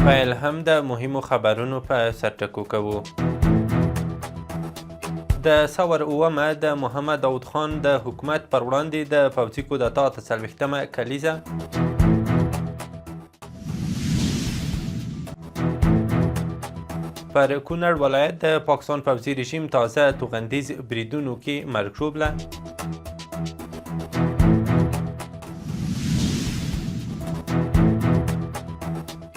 پیل هم د مهمو خبرونو په سرټکو کوو. د ثور اومه د محمد داود خان د حکومت پر وړاندې د پوځي کودتا اته څلوېښتمه کلیزه. پر کونړ ولایت د پاکستان پوځي رژیم تازه توغندیز بریدونو کې مرګ ژوبله.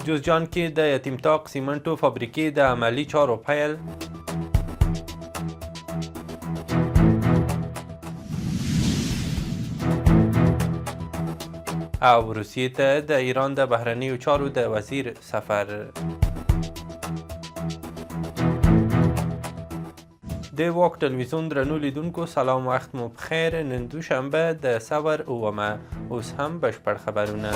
جوزجان کې د یتیمتاق سیمنټو فابریکې د عملي چارو پیل. او روسیې ته د ایران د بهرنیو چارو د وزیر سفر. د واک ټلویزیون درنو لیدونکو سلام، وخت مو بخیر. نن دوشنبه د ثور اومه، اوس هم بشپړ خبرونه.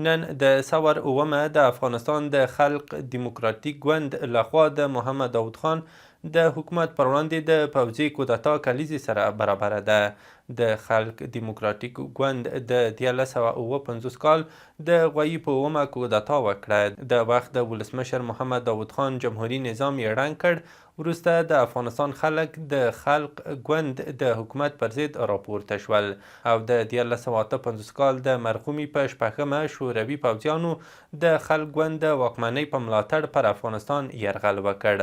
نن د ثور اومه د افغانستان د خلق دیموکراتیک ګوند لخوا د محمد داود خان د حکومت پر وړاندې د پوځي کودتا کلیزې سره برابره ده. د خلق دیموکراتیک ګوند د 1959 کال د غویي په اومه کودتا وکړه. د وخت د ولسمشر محمد داود خان جمهوري نظام یې ړنګ کړ. وروسته د افغانستان خلک د خلق ګوند د حکومت پر ضد راپورته شول او د 1958 کال د مرغومي په شپږمه شوروي پوځیانو د خلق ګوند د واکمنۍ په ملاتړ پر افغانستان یرغل وکړ.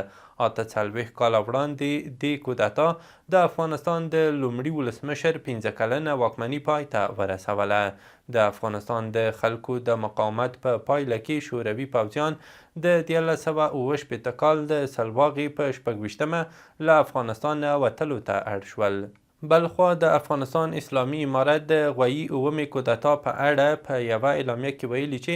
اته څلوېښت کاله وړاندې دې کودتا د افغانستان د لومړي ولسمشر 15 کلنه واکمني پای ته ورسوله. د افغانستان د خلکو د مقاومت په پایله کې شوروي پوځیان د 1968 کال د سلواغې په 26مه له افغانستان وتلو ته اړ شول. بلخوا د افغانستان اسلامي امارت د غویي اومې کودتا په اړه په یوه اعلامیه کې ویلي چې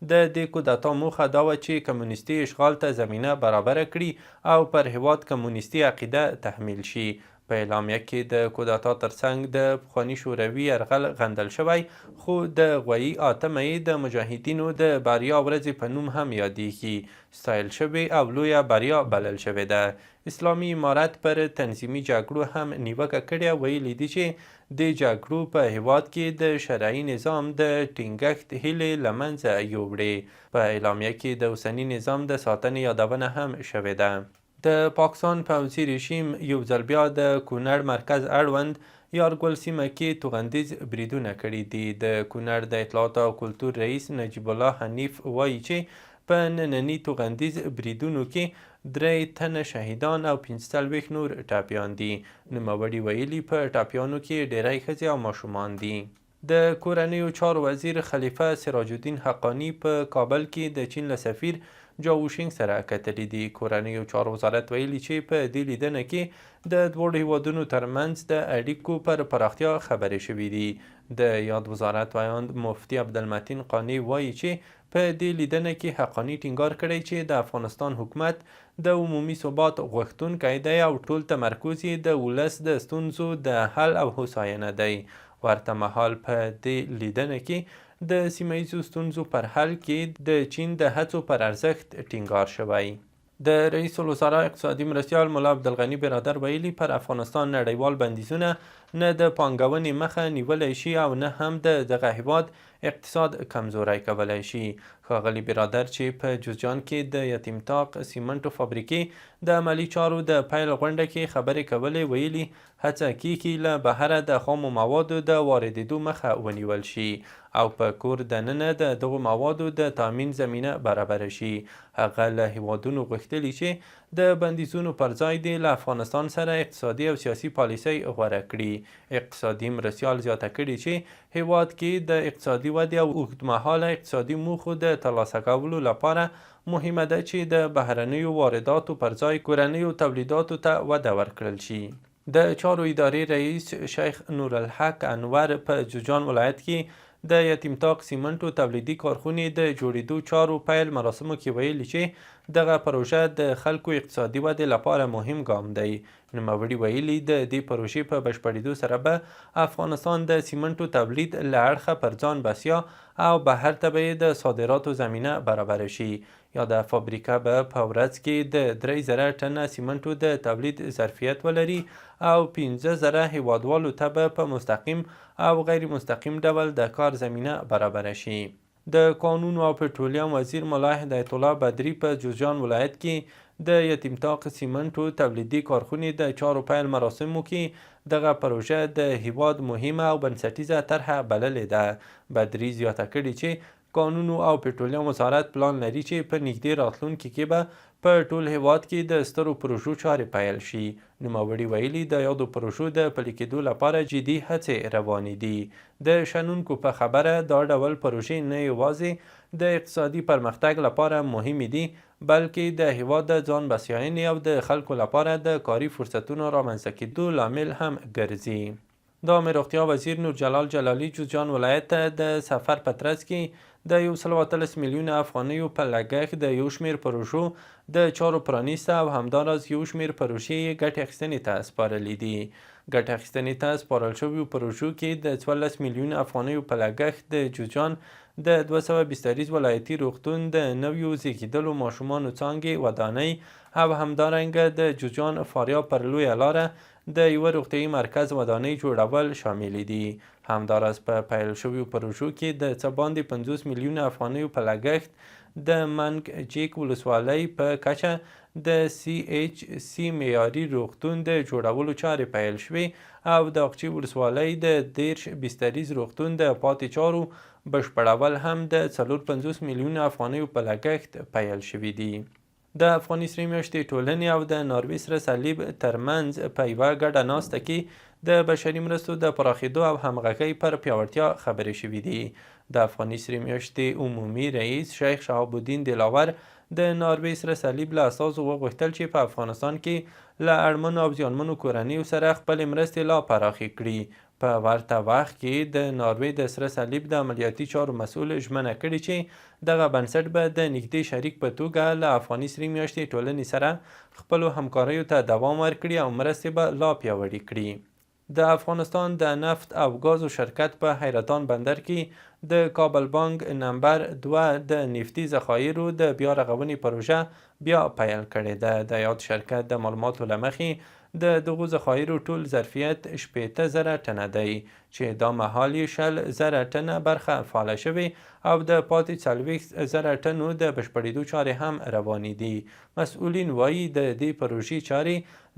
د دې کودتا موخه دا وه چې کمونیستي اشغال ته زمینه برابره کړي او پر هیواد کمونیستي عقیده تحمیل شي. په اعلامیه کې د کودتا ترڅنګ د پخواني شوروي یرغل غندل شوی، خو د غویي اته مې د مجاهدینو د بریا ورځې په نوم هم یادېږي. ستایل شوې او لویه بریا بلل شوې ده. اسلامي امارت پر تنظیمي جګړو هم نیوکه کړې، ویلي دي چې د جګړو په هیواد کې د شرعي نظام د ټینګښت هیلې له منځه یووړې. په اعلامیه کې د اوسني نظام د ساتنې یادونه هم شوې ده. د پاکستان پوځي رژیم یو ځل بیا د کونړ مرکز اړوند یارګل سیمه کې توغندیز بریدونه کړي دي. د کونړ د اطلاعات او کلتور رئیس نجیب الله حنیف وایي چې په ننني توغندیز بریدونو کې 3 تنه شهیدان او 45 نور ټپیان دي. نوموړي ویلي په ټپیانو کې ډیری ښځې او ماشومان دي. د کورنیو چارو وزیر خلیفه سراج الدین حقانی په کابل کې د چین له سفیر جاوشینګ سره کتلي دي. کورنیو چارو وزارت ویلي چې په دې لیدنه کې د دواړو هیوادونو ترمنځ د اړیکو پر پراختیا خبرې شوې دي. د یاد وزارت ویاند مفتي عبدالمتین قانی وایي چې په دې لیدنه کې حقانی ټینګار کړی چې د افغانستان حکومت د عمومي ثبات غوښتونکی دی او ټول تمرکز یې د ولس د ستونزو د حل او هوساینه دی. ورته مهال په دې لیدنه کې د سیمه ییزو ستونزو پر حل کې د چین د هڅو پر ارزښت ټینګار شوی. د رئیس الوزرا اقتصادي مرستیال ملا عبدالغني برادر ویلي پر افغانستان نړیوال بندیزونه نه د پانګونې مخه نیولی شي او نه هم د دغه هیواد اقتصاد کمزوری کولی شي. ښاغلي برادر چې په جوزجان کې د یتیمتاق سیمنټو فابریکې د عملي چارو د پیل غونډه کې خبرې کولې، ویلي هڅه کیږي له بهره د خامو موادو د واردېدو مخه ونیول شي او په کور دننه د دغو موادو د تامین زمینه برابره شي. هغه له هیوادونو غوښتلي چې د بندیزونو پر ځای دې له افغانستان سره اقتصادي او سیاسي پالیسۍ غوره کړي. اقتصادي مرستیال زیاته کړي چې هیواد کې د اقتصادي ودې او اوږدمهاله اقتصادي موخو د ترلاسه کولو لپاره مهمه ده چې د بهرنیو وارداتو پر ځای کورنیو تولیداتو ته وده ورکړل شي. د چارو ادارې رئیس شیخ نورالحق انور په جوزجان ولایت کې د یتیمتاق سیمنټو تولیدي کارخونې د جوړېدو چارو پیل مراسمو کې ویلي چې دغه پروژه د خلکو اقتصادي ودې لپاره مهم ګام دی. نوموړي ویلي د دې پروژې په بشپړېدو سره به افغانستان د سیمنټو تولید له اړخه پر ځان بسیا او بهر ته به د صادراتو زمینه برابره شي. یاده فابریکه به په ورځ کې د 3000 ټنه سیمنټو د تولید ظرفیت ولري او 15000 هیوادوالو ته به په مستقیم او غیر مستقیم ډول د کار زمینه برابره شي. د قانون او پټرولیم وزیر ملا هدایت الله بدري په جوزجان ولایت کې د یتیمتاق سیمنټو تولیدي کارخونې د چارو پیل مراسمو کې دغه پروژه د هیواد مهمه او بنسټیزه طرحه بللې ده. بدري زیاته کړې چې قانون او پټرولیم وزارت پلان لري چې په نږدې راتلونکي کې به په ټول هیواد کې د سترو پروژو چارې پیل شي. نوموړي ویلي د یادو پروژو د پلي کېدو لپاره جدي هڅې روانې دي. د شنونکو په خبره دا ډول پروژې نه یوازې د اقتصادي پرمختګ لپاره مهمې دي بلکې د هیواد د ځان بسیاینې او د خلکو لپاره د کاري فرصتونو رامنځته کېدو لامل هم ګرځي. د عامه روغتیا وزیر نورجلال جلالي جوزجان ولایت ته د سفر په ترڅ کې د 113 میلیونه افغانیو په لګښت د یو شمېر پروژو د چارو پرانیسته او همداراز یو شمېر پروژې یې ګټې اخیستنې ته سپارلې دي. ګټې اخیستنې ته سپارل شویو پروژو کې د 14 میلیونه افغانیو په لګښت د جوزجان د 200 بستریز ولایتي روغتون د نویو زیږیدلو ماشومانو څانګې ودانۍ او همدارنګه د جوزجان فاریاب پر لویه لاره د یوه روغتیایي مرکز ودانۍ جوړول شامل دي. همداراز په پیل شویو پروژو کې د څه باندې 50 میلیونه افغانیو په لګښت د منګ جیک ولسوالۍ په کچه د CHC معیاري روغتون د جوړولو چارې پیل شوې او د اقچې ولسوالۍ د 13 بستریز روغتون د پاتې چارو بشپړول هم د 450 میلیونه افغانیو په لګښت پیل شوي دي. د افغاني سرې میاشتې ټولنې او د ناروې سره صلیب ترمنځ په یوه ګډه ناسته کې د بشري مرستو د پراخېدو او همغږۍ پر پیاوړتیا خبرې شوي دي. د افغاني سرې میاشتې عمومي رئیس شیخ شهاب الدین دلاور د ناروې سره صلیب له اساسو وغوښتل چې په افغانستان کې له اړمنو او زیانمنو کورنیو سره خپلې مرستې لا پراخې کړي. په ورته وخت کې د ناروې د سره صلیب د عملیاتي چارو مسؤل ژمنه کړې چې دغه بنسټ به د نږدې شریک په توګه له افغاني سرې میاشتې ټولنې سره خپلو همکاریو ته دوام ورکړي او مرستې به لا پیاوړې کړي. د افغانستان د نفت او ګازو شرکت په حیرتان بندر کې د کابل بانک نمبر 2 د نفتي ذخایرو د بیا رغونې پروژه بیا پیل کړې ده. د یاد شرکت د معلوماتو له مخې د دغو ذخایرو ټول ظرفیت 80,000 ټنه دی چې دا مهال یې 10,000 ټنه برخه فعاله شوې او د پاتې 40,000 ټنو د بشپړېدو چارې هم روانې دي. مسؤلین وایي د دې پروژې چارې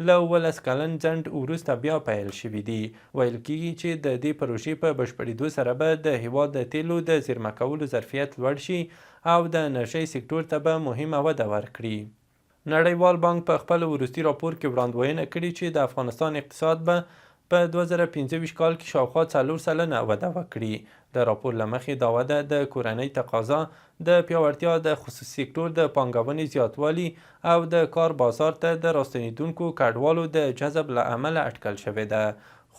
له 19 کلن ځنډ وروسته بیا پیل شوي دي. ویل کېږي چې د دې پروژې په بشپړېدو سره به د هیواد د تیلو د زیرمه کولو ظرفیت لوړ شي او د انرژۍ سکتور ته به مهمه وده ورکړي. نړیوال بانک په خپل وروستي راپور کې وړاندوینه کړې چې د افغانستان اقتصاد به په 2025 کال کې شاوخوا 4 سلنه وده وکړي. د راپور له مخې دا وده د کورنۍ تقاضا د پیاوړتیا د خصوصي سکتور د پانګونې زیاتوالي او د کار بازار ته د راستنېدونکو کډوالو د جذب له امله اټکل شوې ده.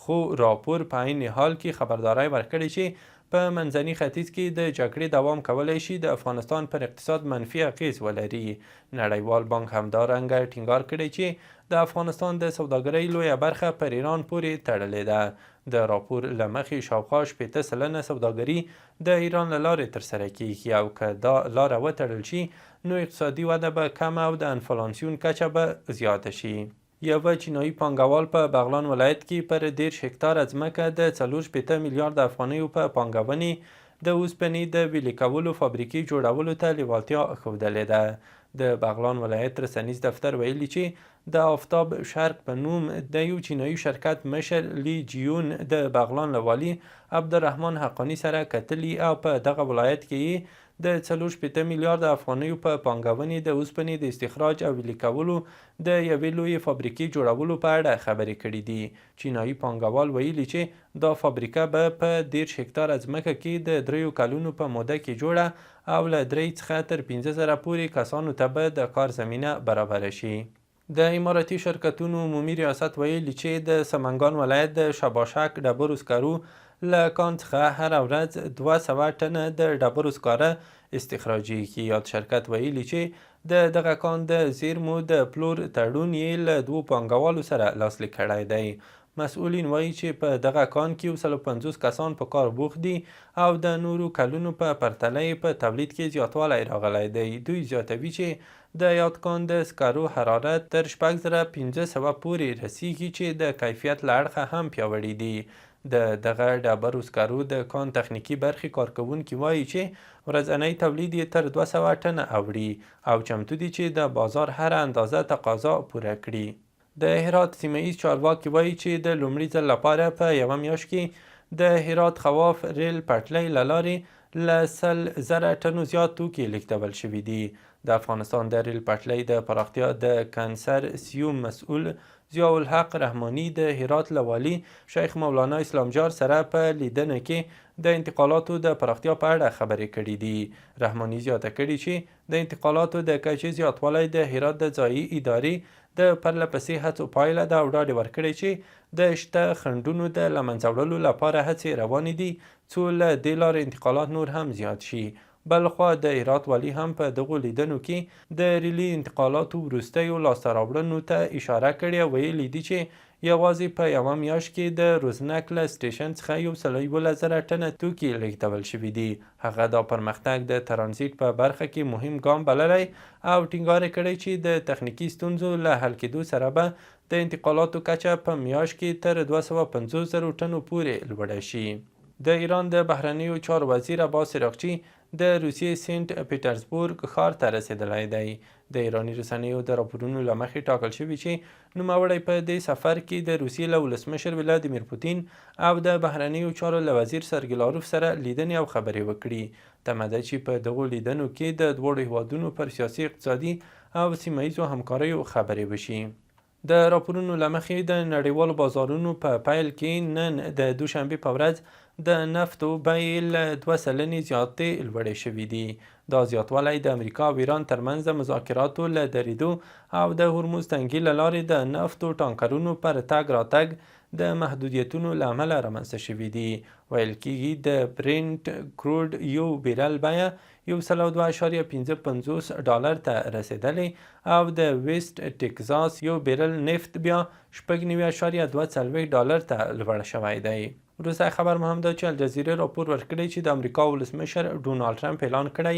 خو راپور په عین حال کې خبرداری ورکړې چې په منځني ختیځ کې د جګړې دوام کولی شي د افغانستان پر اقتصاد منفي اغیز ولري. نړیوال بانک همدارنګه ټینګار کړی چې د افغانستان د سوداګرۍ لویه برخه پر ایران پورې تړلې ده. د راپور له مخې شاوخوا 80 سلنه سوداګري د ایران له لارې ترسره کیږي او که دا لاره وتړل شي نو اقتصادي وده به کمه او د انفلاسیون کچه به زیاته شي. یوه چینایي پانګوال په بغلان ولایت کې پر 10 هکتاره ځمکه د 4.5 میلیارد افغانیو په پانګونې د اوسپنې د ویلې کولو فابریکې جوړولو ته لیوالتیا ښودلې ده. د بغلان ولایت رسنیز دفتر ویلي چې د آفتاب شرق په نوم د یو چینایي شرکت مشر لی جیون د بغلان له والي عبدالرحمن حقانی سره کتلي او په دغه ولایت کې د 4.5 میلیارد افغانیو په پانګونې د اوسپنې د استخراج او ویلې کولو د یوې لویې فابریکې جوړولو په اړه خبرې کړې دي. چینایي پانګوال ویلي چې دا فابریکه به په 10 هکتاره ځمکه کې د 3 کلونو په موده کې جوړه او له 3 څخه تر 15,000 پورې کسانو ته به د کار زمینه برابره شي. د اماراتي شرکتونو عمومي ریاست ویلي چې د سمنګان ولایت د شباشک ډبرو سکرو له کان څخه هره ورځ 200 ټنه د ډبرو سکاره استخراجېږي. یاد شرکت ویلي چې د دغه کان د زیرمو د پلور تړون یې له 2 پانګوالو سره لاسلیک کړی دی. مسؤلین وایي چې په دغه کان کې 150 کسان په کار بوخت دي او د نورو کلونو په پرتله په تولید کې زیاتوالی راغلی دی. دوی زیاتوي چې د یاد کان د سکرو حرارت تر 6500 پورې رسیږي چې د کیفیت له اړخه هم پیاوړي دي. د دغه ډبرو سکرو د کان تخنیکي برخې کارکوونکي وایي چې ورځنی تولید یې تر 200 ټنه اوړي او چمتو دي چې د بازار هره اندازه تقاضا پوره کړي. د هرات سیمه ییز چارواکي وایي چې د لومړي ځل لپاره په یوه میاشت کې د هرات خواف ریل پټلۍ له لارې له 100,000 ټنو زیات توکي لیږدول شوي دي. د افغانستان د ریل پټلۍ د پراختیا د کنسرسیوم مسؤل ضیاء الحق رحماني د هرات له والي شیخ مولانا اسلام جار سره په لیدنه کې د انتقالاتو د پراختیا په اړه خبرې کړې دي. رحماني زیاته کړې چې د انتقالاتو د کچې زیاتوالی د هرات د ځایي ادارې د پرلهپسې هڅو پایله ده او ډاډ ورکړی چې د شته خنډونو د له منځه وړلو لپاره هڅې روانې دي څو له دې لارې انتقالات نور هم زیات شي. بلخوا د هرات والي هم په دغو لیدنو کې د ریلي انتقالاتو وروستیو لاسته راوړنو ته اشاره کړې او ویلي دي چې یوازې په یوه میاشت کې د روزنک له سټیشن څخه 111,000 ټنه توکي لیږدول شوي دي. هغه دا پرمختګ د ترانزیت په برخه کې مهم ګام بللی او ټینګار کړی چې د تخنیکي ستونزو له حل کېدو سره به د انتقالاتو کچه په میاشت کې تر 250,000 ټنو پورې لوړه شي. د ایران د بهرنیو چارو وزیر عباس عراقچي د روسیې سنت پیټرزبورګ ښار ته رسیدلی دی. د ایراني رسنیو د راپورونو له مخې ټاکل شوي چې نوموړی په دې سفر کې د روسیې له ولسمشر ولادیمیر پوتین او د بهرنیو چارو له وزیر سرګی لاروف سره لیدنې او خبرې وکړي. تمه ده چې په دغو لیدنو کې د دواړو هیوادونو پر سیاسي، اقتصادي او سیمه ییزو همکاریو خبرې وشي. د راپورونو له مخې د نړیوالو بازارونو په پیل کې نن د دوشنبې په ورځ د نفتو بیې له 2 سلنې زیاتې لوړې شوي دي. دا زیاتوالی د امریکا او ایران ترمنځ د مذاکراتو له درېدو او د هرمز تنګي له لارې د نفتو ټانکرونو پر تګ راتګ د محدودیتونو له امله رامنځته شوي دي. ویل کېږي د برنت کروډ یو بیرل بیه 102.55 ډالر ته رسیدلی او د ویسټ ټکزاس یو بیرل نفت بیا 96.24 ډالر ته لوړ شوی دی. وروستی خبر مو هم ده چې الجزیرې راپور ورکړی چې د امریکا ولسمشر ډونالډ ټرمپ اعلان کړی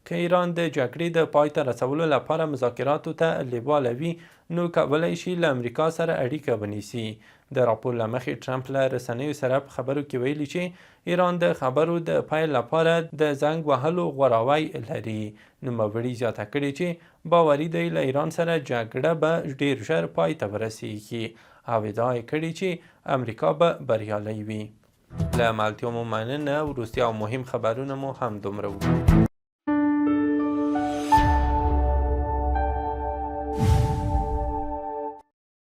که ایران د جګړې د پای ته رسولو لپاره مذاکراتو ته لیواله نو کولی شي له امریکا سره اړیکه ونیسي. د راپور له مخې ټرمپ له رسنیو سره په خبرو کې ویلي چې ایران د خبرو د پیل لپاره د زنګ وهلو غوراوی لري. نوموړي زیاته کړې چې باوري دی له ایران سره جګړه به ډیر ژر پای ته ورسیږي او ادعا یې کړې چې امریکا به بریالی وي. له ملتیا مو مننه. وروستي او مهم خبرونه مو هم دومره وو.